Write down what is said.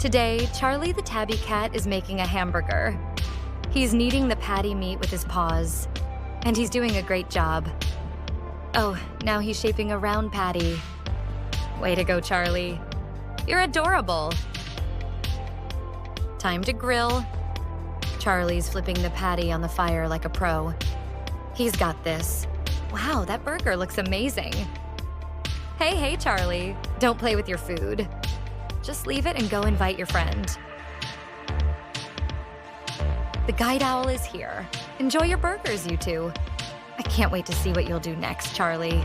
Today, Charlie the tabby cat is making a hamburger. He's kneading the patty meat with his paws, and he's doing a great job. Oh, now he's shaping a round patty. Way to go, Charlie. You're adorable. Time to grill. Charlie's flipping the patty on the fire like a pro. He's got this. Wow, that burger looks amazing. Hey, Charlie. Don't play with your food. Just leave it and go invite your friend. The guide owl is here. Enjoy your burgers, you two. I can't wait to see what you'll do next, Charlie.